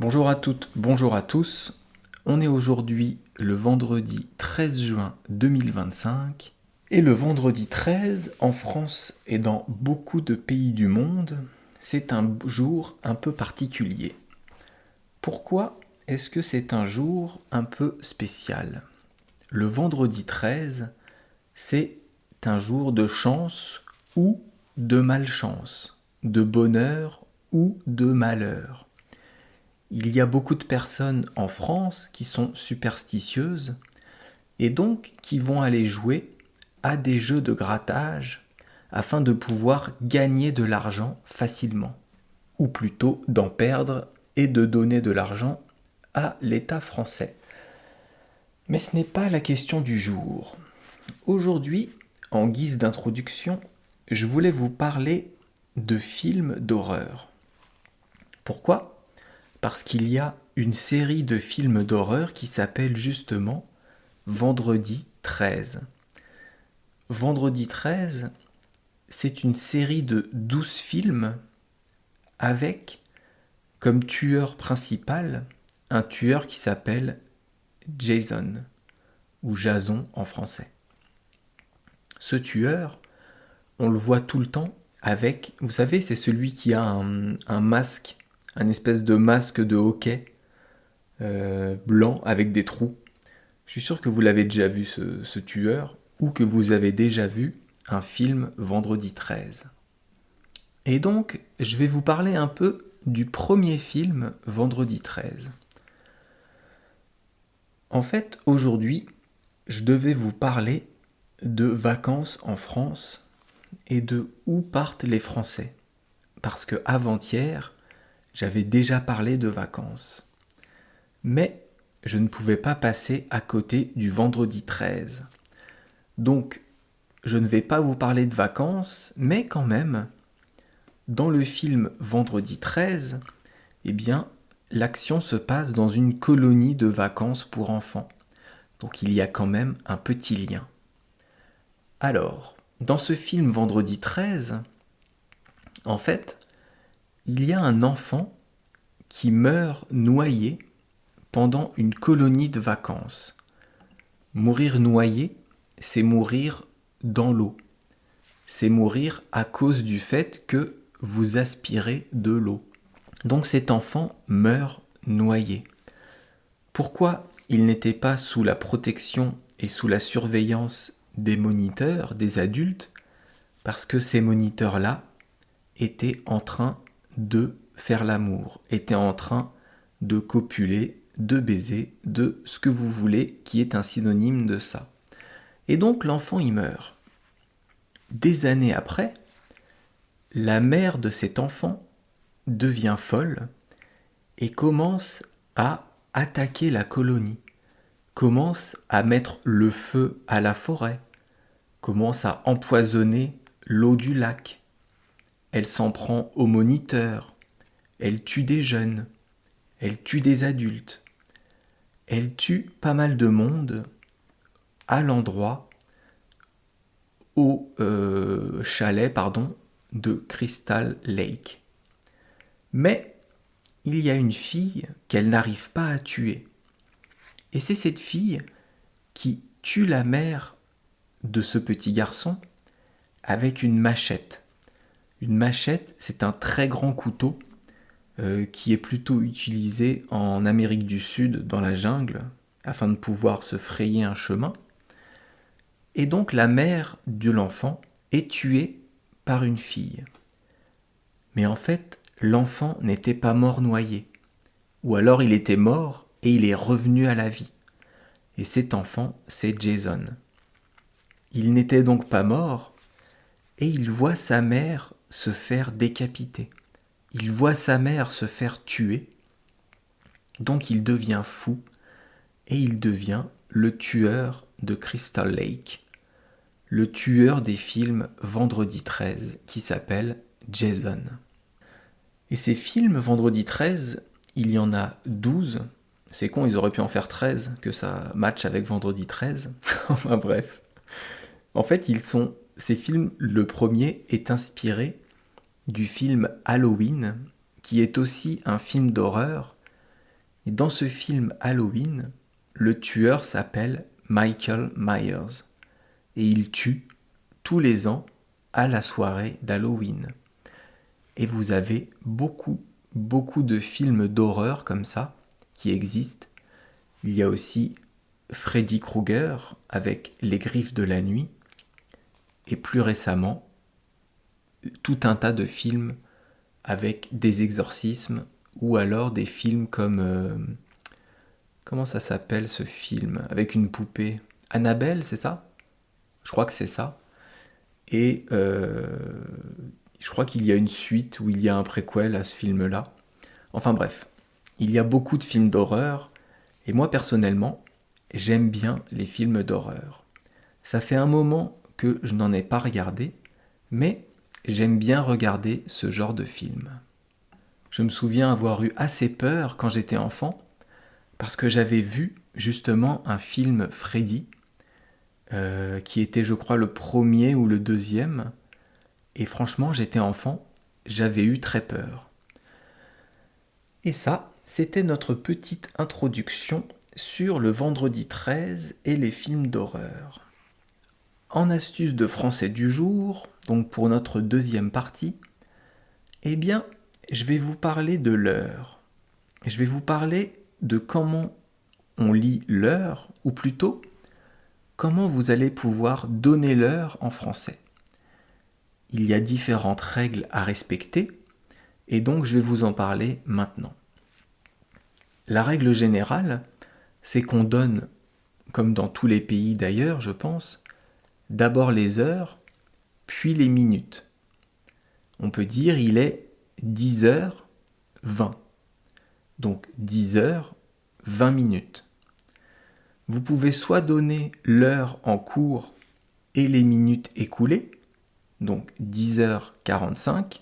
Bonjour à toutes, bonjour à tous. On est aujourd'hui le vendredi 13 juin 2025. Et le vendredi 13, en France et dans beaucoup de pays du monde, c'est un jour un peu particulier. Pourquoi est-ce que c'est un jour un peu spécial? Le vendredi 13, c'est un jour de chance ou de malchance, de bonheur ou de malheur. Il y a beaucoup de personnes en France qui sont superstitieuses et donc qui vont aller jouer à des jeux de grattage afin de pouvoir gagner de l'argent facilement, ou plutôt d'en perdre et de donner de l'argent à l'État français. Mais ce n'est pas la question du jour. Aujourd'hui, en guise d'introduction, je voulais vous parler de films d'horreur. Pourquoi ? Parce qu'il y a une série de films d'horreur qui s'appelle justement Vendredi 13. Vendredi 13, c'est une série de 12 films avec comme tueur principal un tueur qui s'appelle Jason, ou Jason en français. Ce tueur, on le voit tout le temps avec, vous savez, c'est celui qui a un masque, un espèce de masque de hockey blanc avec des trous. Je suis sûr que vous l'avez déjà vu ce tueur, ou que vous avez déjà vu un film Vendredi 13. Et donc, je vais vous parler un peu du premier film Vendredi 13. En fait, aujourd'hui, je devais vous parler de vacances en France et de où partent les Français. Parce que avant-hier, j'avais déjà parlé de vacances. Mais je ne pouvais pas passer à côté du vendredi 13. Donc, je ne vais pas vous parler de vacances, mais quand même, dans le film Vendredi 13, eh bien, l'action se passe dans une colonie de vacances pour enfants. Donc il y a quand même un petit lien. Alors, dans ce film Vendredi 13, en fait, il y a un enfant qui meurt noyé pendant une colonie de vacances. Mourir noyé, c'est mourir dans l'eau. C'est mourir à cause du fait que vous aspirez de l'eau. Donc cet enfant meurt noyé. Pourquoi il n'était pas sous la protection et sous la surveillance des moniteurs, des adultes? Parce que ces moniteurs-là étaient en train de faire l'amour, étaient en train de copuler, de baiser, de ce que vous voulez, qui est un synonyme de ça. Et donc l'enfant y meurt. Des années après, la mère de cet enfant devient folle et commence à attaquer la colonie, commence à mettre le feu à la forêt, commence à empoisonner l'eau du lac. Elle s'en prend aux moniteurs, elle tue des jeunes, elle tue des adultes, elle tue pas mal de monde à l'endroit, au chalet de Crystal Lake. Mais il y a une fille qu'elle n'arrive pas à tuer. Et c'est cette fille qui tue la mère de ce petit garçon avec une machette. Une machette, c'est un très grand couteau qui est plutôt utilisé en Amérique du Sud, dans la jungle, afin de pouvoir se frayer un chemin. Et donc la mère de l'enfant est tuée par une fille. Mais en fait, l'enfant n'était pas mort noyé. Ou alors il était mort et il est revenu à la vie. Et cet enfant, c'est Jason. Il n'était donc pas mort et il voit sa mère se faire décapiter. Il voit sa mère se faire tuer. Donc il devient fou et il devient le tueur de Crystal Lake, le tueur des films Vendredi 13 qui s'appelle Jason. Et ces films Vendredi 13, il y en a 12. C'est con, ils auraient pu en faire 13, que ça matche avec Vendredi 13. Enfin bref. En fait, ces films, le premier est inspiré du film Halloween, qui est aussi un film d'horreur, Et dans ce film Halloween, le tueur s'appelle Michael Myers et il tue tous les ans à la soirée d'Halloween. Et vous avez beaucoup de films d'horreur comme ça qui existent. Il y a aussi Freddy Krueger avec Les Griffes de la Nuit et plus récemment tout un tas de films avec des exorcismes ou alors des films comme comment ça s'appelle ce film avec une poupée Annabelle, c'est ça? Je crois que c'est ça. Et je crois qu'il y a une suite où il y a un préquel à ce film-là. Enfin bref, il y a beaucoup de films d'horreur et moi personnellement, j'aime bien les films d'horreur. Ça fait un moment que je n'en ai pas regardé, mais j'aime bien regarder ce genre de film. Je me souviens avoir eu assez peur quand j'étais enfant, parce que j'avais vu justement un film Freddy, qui était je crois le premier ou le deuxième, et franchement j'étais enfant, j'avais eu très peur. Et ça, c'était notre petite introduction sur le vendredi 13 et les films d'horreur. En astuce de français du jour, donc pour notre deuxième partie, eh bien, je vais vous parler de l'heure. Je vais vous parler de comment on lit l'heure, ou plutôt, comment vous allez pouvoir donner l'heure en français. Il y a différentes règles à respecter, et donc je vais vous en parler maintenant. La règle générale, c'est qu'on donne, comme dans tous les pays d'ailleurs, je pense, d'abord les heures, puis les minutes. On peut dire il est 10h20. Donc 10h, 20 minutes. Vous pouvez soit donner l'heure en cours et les minutes écoulées, donc 10h45,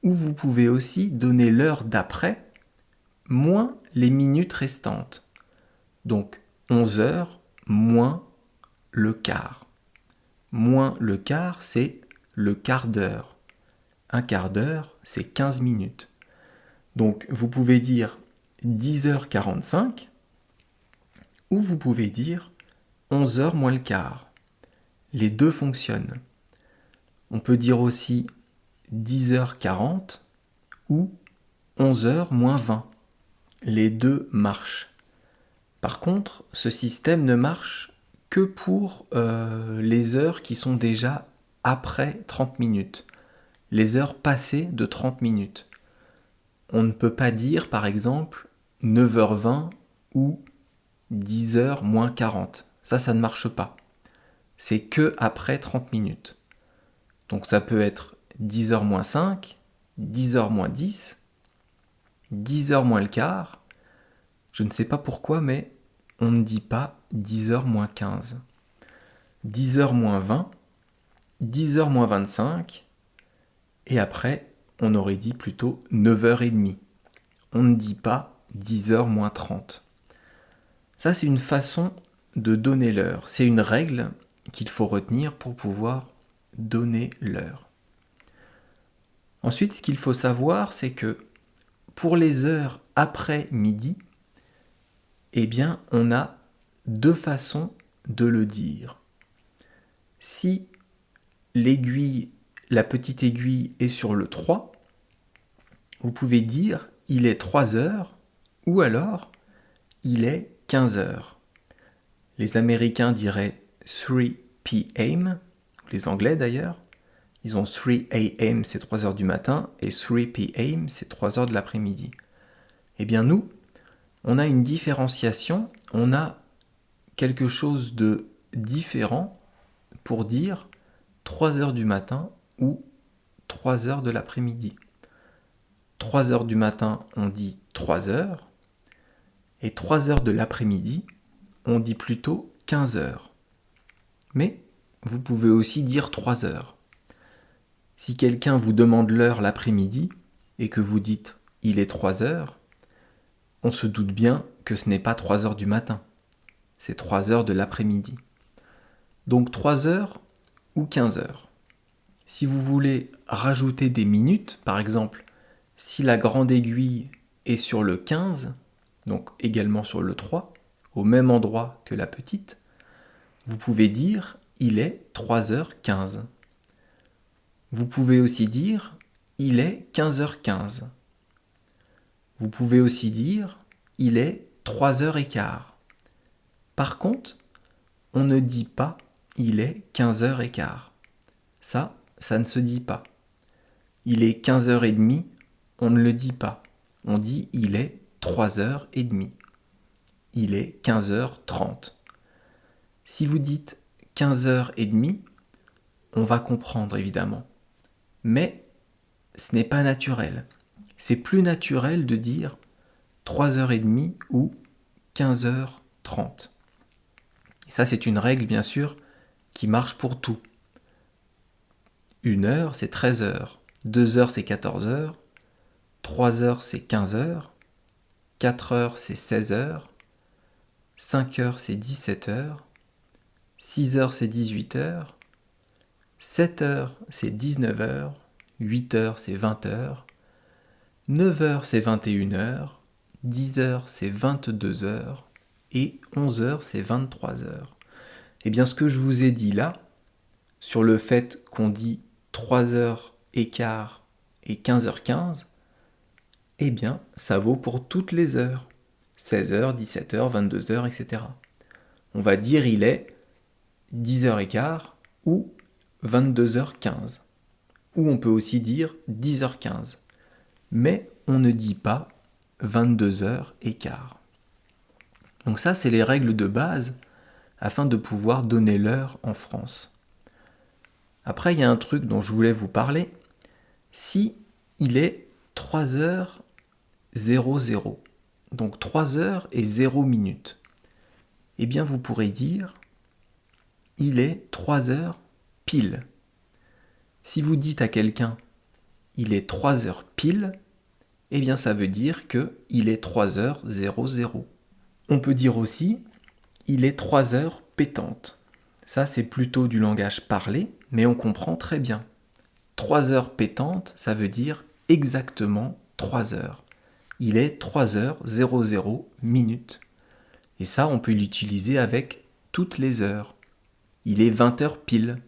ou vous pouvez aussi donner l'heure d'après, moins les minutes restantes, donc 11h moins le quart. Moins le quart, c'est le quart d'heure. Un quart d'heure, c'est 15 minutes. Donc vous pouvez dire 10h45 ou vous pouvez dire 11h moins le quart. Les deux fonctionnent. On peut dire aussi 10h40 ou 11h moins 20. Les deux marchent. Par contre, ce système ne marche que pour les heures qui sont déjà après 30 minutes. Les heures passées de 30 minutes. On ne peut pas dire, par exemple, 9h20 ou 10h moins 40. Ça ne marche pas. C'est que après 30 minutes. Donc ça peut être 10h moins 5, 10h moins 10, 10h moins le quart. Je ne sais pas pourquoi, mais on ne dit pas 10h moins 15. 10h moins 20, 10h moins 25, et après, on aurait dit plutôt 9h30. On ne dit pas 10h moins 30. Ça, c'est une façon de donner l'heure. C'est une règle qu'il faut retenir pour pouvoir donner l'heure. Ensuite, ce qu'il faut savoir, c'est que pour les heures après midi, eh bien, on a deux façons de le dire. Si l'aiguille, la petite aiguille est sur le 3, vous pouvez dire il est 3 heures ou alors il est 15 heures. Les Américains diraient 3 p.m., les Anglais d'ailleurs. Ils ont 3 a.m. c'est 3 heures du matin et 3 p.m. c'est 3 heures de l'après-midi. Eh bien nous, on a une différenciation, on a quelque chose de différent pour dire 3 heures du matin ou 3 heures de l'après-midi. 3 heures du matin, on dit 3 heures, et 3 heures de l'après-midi, on dit plutôt 15 heures. Mais vous pouvez aussi dire 3 heures. Si quelqu'un vous demande l'heure l'après-midi et que vous dites il est 3 heures, on se doute bien que ce n'est pas 3 heures du matin, c'est 3 heures de l'après-midi. Donc 3 heures ou 15 heures. Si vous voulez rajouter des minutes, par exemple, si la grande aiguille est sur le 15, donc également sur le 3, au même endroit que la petite, vous pouvez dire il est 3h15. Vous pouvez aussi dire il est 15h15. Vous pouvez aussi dire il est 3h15. Par contre, on ne dit pas il est 15h15. Ça ne se dit pas. Il est 15h30, on ne le dit pas. On dit il est 3h30. Il est 15h30. Si vous dites 15h30, on va comprendre évidemment. Mais ce n'est pas naturel. C'est plus naturel de dire 3h30 ou 15h30. Et ça, c'est une règle, bien sûr, qui marche pour tout. 1 heure, c'est 13h. 2 heures, c'est 14h. 3 heures, c'est 15h. 4 heures, c'est 16h. 5 heures, c'est 17h. 6 heures, c'est 18h. 7 heures, c'est 19h. 8 heures, c'est 20h. 9 heures, c'est 21h. 10 heures, c'est 22h. Et 11 heures, c'est 23h. Eh bien, ce que je vous ai dit là, sur le fait qu'on dit 3h15 et 15h15, eh bien, ça vaut pour toutes les heures. 16h, 17h, 22h, etc. On va dire il est 10h15 ou 22h15. Ou on peut aussi dire 10h15. Mais on ne dit pas 22h15. Donc ça, c'est les règles de base afin de pouvoir donner l'heure en France. Après, il y a un truc dont je voulais vous parler. Si il est 3h00, donc 3h et 0 minutes, eh bien vous pourrez dire il est 3h pile. Si vous dites à quelqu'un il est 3h pile, eh bien ça veut dire que il est 3h00. On peut dire aussi il est 3h pétante. Ça c'est plutôt du langage parlé, mais on comprend très bien. 3h pétante, ça veut dire exactement 3 heures. Il est 3h00 minutes. Et ça, on peut l'utiliser avec toutes les heures. Il est 20h pile.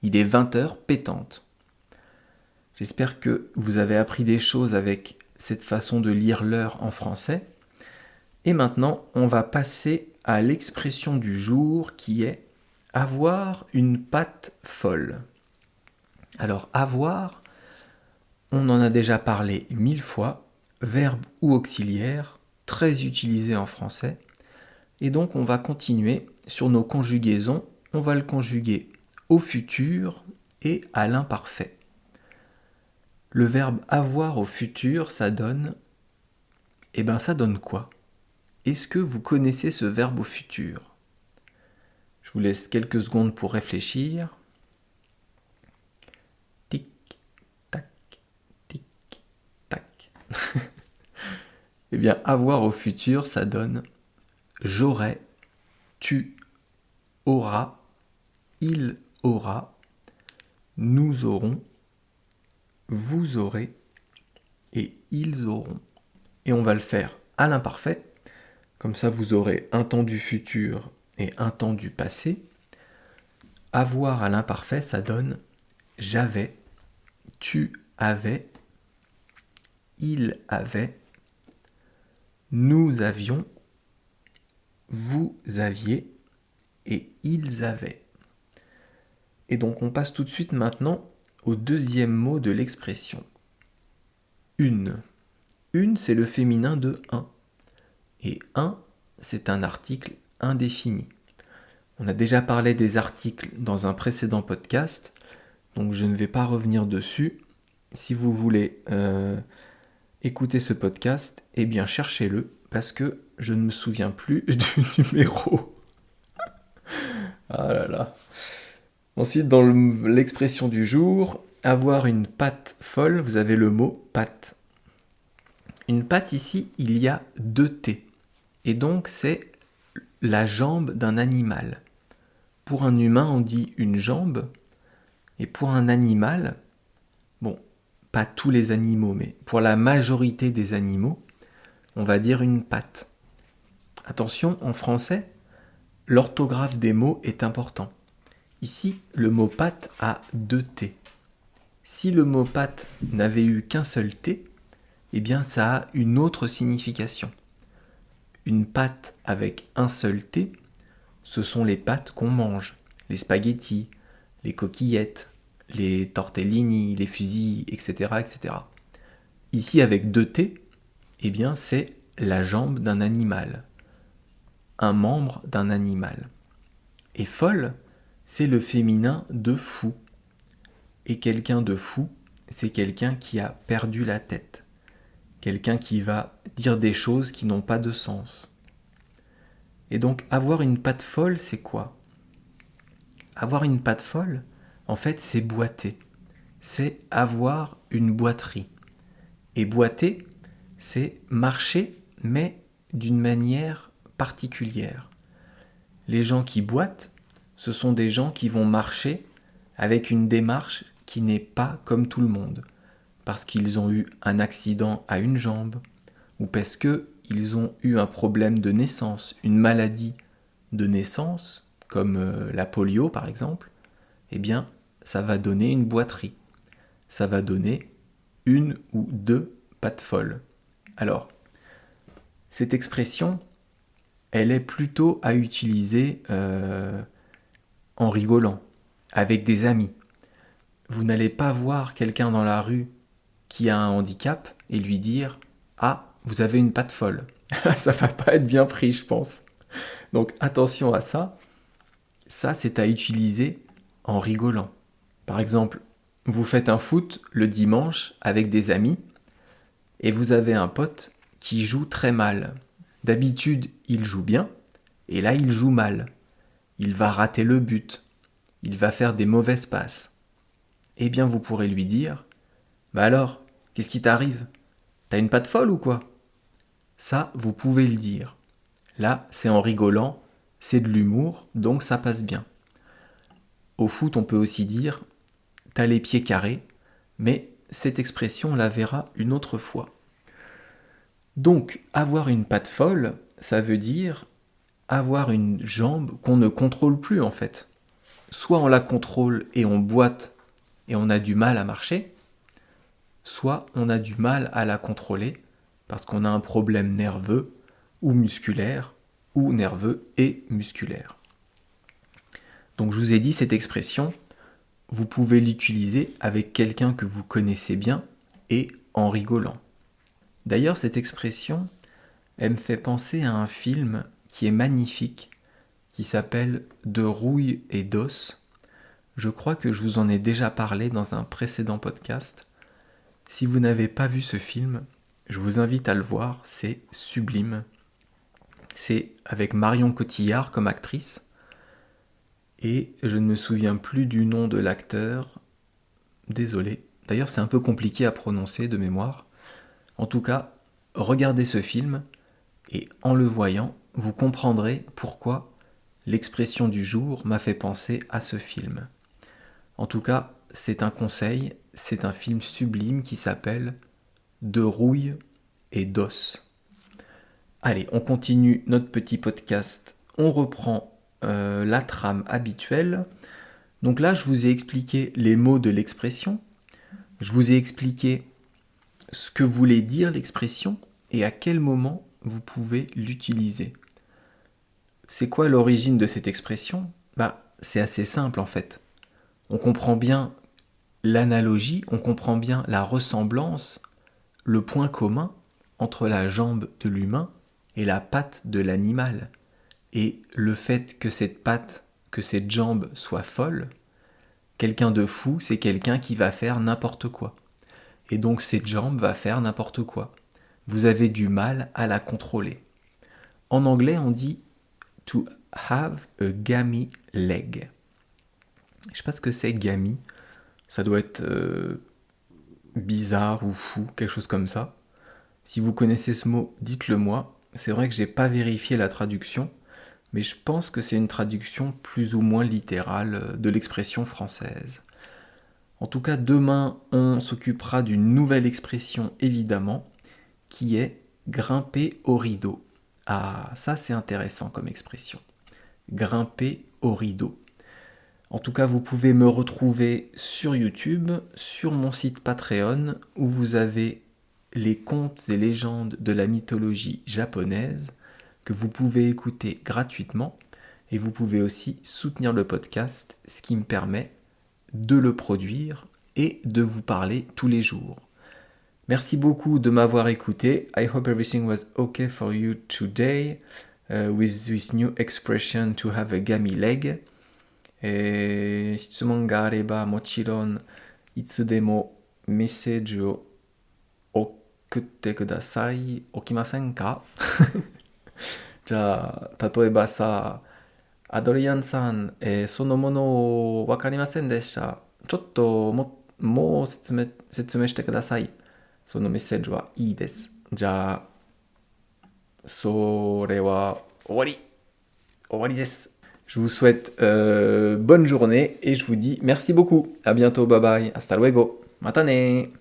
Il est 20h pétante. J'espère que vous avez appris des choses avec cette façon de lire l'heure en français. Et maintenant, on va passer à l'expression du jour qui est avoir une patte folle. Alors, avoir, on en a déjà parlé 1000 fois, verbe ou auxiliaire, très utilisé en français. Et donc, on va continuer sur nos conjugaisons. On va le conjuguer au futur et à l'imparfait. Le verbe avoir au futur, ça donne... Eh bien, ça donne quoi? Est-ce que vous connaissez ce verbe au futur? Je vous laisse quelques secondes pour réfléchir. Tic, tac, tic, tac. Eh bien, avoir au futur, ça donne j'aurai, tu auras, il aura, nous aurons, vous aurez et ils auront. Et on va le faire à l'imparfait. Comme ça, vous aurez un temps du futur et un temps du passé. Avoir à l'imparfait, ça donne j'avais, tu avais, il avait, nous avions, vous aviez et ils avaient. Et donc on passe tout de suite maintenant au deuxième mot de l'expression. Une. Une, c'est le féminin de un. Et un, c'est un article indéfini. On a déjà parlé des articles dans un précédent podcast, donc je ne vais pas revenir dessus. Si vous voulez écouter ce podcast, eh bien cherchez-le, parce que je ne me souviens plus du numéro. Ah là là. Ensuite, dans l'expression du jour, avoir une patte folle, vous avez le mot patte. Une patte ici, il y a 2 T. Et donc, c'est la jambe d'un animal. Pour un humain, on dit une jambe. Et pour un animal, bon, pas tous les animaux, mais pour la majorité des animaux, on va dire une patte. Attention, en français, l'orthographe des mots est important. Ici, le mot patte a 2 T. Si le mot patte n'avait eu qu'un seul T, eh bien ça a une autre signification. Une pâte avec un seul T, ce sont les pâtes qu'on mange, les spaghettis, les coquillettes, les tortellini, les fusils, etc., etc. Ici, avec 2 T, eh bien c'est la jambe d'un animal, un membre d'un animal. Et folle, c'est le féminin de fou. Et quelqu'un de fou, c'est quelqu'un qui a perdu la tête. Quelqu'un qui va dire des choses qui n'ont pas de sens. Et donc, avoir une patte folle, c'est quoi ? Avoir une patte folle, en fait, c'est boiter. C'est avoir une boiterie. Et boiter, c'est marcher, mais d'une manière particulière. Les gens qui boitent, ce sont des gens qui vont marcher avec une démarche qui n'est pas comme tout le monde, parce qu'ils ont eu un accident à une jambe, ou parce qu'ils ont eu un problème de naissance, une maladie de naissance, comme la polio par exemple, eh bien, ça va donner une boiterie. Ça va donner 1 ou 2 pattes folles. Alors, cette expression, elle est plutôt à utiliser en rigolant, avec des amis. Vous n'allez pas voir quelqu'un dans la rue qui a un handicap et lui dire « Ah, vous avez une patte folle ». Ça va pas être bien pris, je pense. Donc attention à ça. Ça, c'est à utiliser en rigolant. Par exemple, vous faites un foot le dimanche avec des amis et vous avez un pote qui joue très mal. D'habitude, il joue bien et là, il joue mal. Il va rater le but. Il va faire des mauvaises passes. Eh bien, vous pourrez lui dire « Bah alors, qu'est-ce qui t'arrive ? T'as une patte folle ou quoi ?» Ça, vous pouvez le dire. Là, c'est en rigolant, c'est de l'humour, donc ça passe bien. Au foot, on peut aussi dire « T'as les pieds carrés », mais cette expression, on la verra une autre fois. Donc, avoir une patte folle, ça veut dire avoir une jambe qu'on ne contrôle plus en fait. Soit on la contrôle et on boite et on a du mal à marcher, soit on a du mal à la contrôler parce qu'on a un problème nerveux ou musculaire, ou nerveux et musculaire. Donc je vous ai dit cette expression, vous pouvez l'utiliser avec quelqu'un que vous connaissez bien et en rigolant. D'ailleurs, cette expression, elle me fait penser à un film qui est magnifique, qui s'appelle De rouille et d'os. Je crois que je vous en ai déjà parlé dans un précédent podcast. Si vous n'avez pas vu ce film, je vous invite à le voir, c'est sublime. C'est avec Marion Cotillard comme actrice. Et je ne me souviens plus du nom de l'acteur. Désolé. D'ailleurs, c'est un peu compliqué à prononcer de mémoire. En tout cas, regardez ce film et en le voyant, vous comprendrez pourquoi l'expression du jour m'a fait penser à ce film. En tout cas, c'est un conseil, c'est un film sublime qui s'appelle De rouille et d'os. Allez, on continue notre petit podcast. On reprend la trame habituelle. Donc là, je vous ai expliqué les mots de l'expression. Je vous ai expliqué ce que voulait dire l'expression et à quel moment vous pouvez l'utiliser. C'est quoi l'origine de cette expression ? C'est assez simple en fait. On comprend bien l'analogie, on comprend bien la ressemblance, le point commun entre la jambe de l'humain et la patte de l'animal. Et le fait que cette patte, que cette jambe soit folle, quelqu'un de fou, c'est quelqu'un qui va faire n'importe quoi. Et donc cette jambe va faire n'importe quoi. Vous avez du mal à la contrôler. En anglais, on dit « to have a gammy leg ». Je ne sais pas ce que c'est gammy. Ça doit être bizarre ou fou, quelque chose comme ça. Si vous connaissez ce mot, dites-le moi. C'est vrai que je n'ai pas vérifié la traduction, mais je pense que c'est une traduction plus ou moins littérale de l'expression française. En tout cas, demain, on s'occupera d'une nouvelle expression, évidemment, qui est grimper au rideau. Ah, ça c'est intéressant comme expression. Grimper au rideau. En tout cas, vous pouvez me retrouver sur YouTube, sur mon site Patreon, où vous avez les contes et légendes de la mythologie japonaise que vous pouvez écouter gratuitement. Et vous pouvez aussi soutenir le podcast, ce qui me permet de le produire et de vous parler tous les jours. Merci beaucoup de m'avoir écouté. I hope everything was okay for you today with this new expression to have a gammy leg. 質問があればもちろんいつでもメッセージを送ってください。起きませんか？じゃあ、例えばさ、アドリアンさん、そのもの分かりませんでした。ちょっともう説明してください。そのメッセージはいいです。じゃあ、それは終わりです。Je vous souhaite bonne journée et je vous dis merci beaucoup. À bientôt, bye bye. Hasta luego. Matane.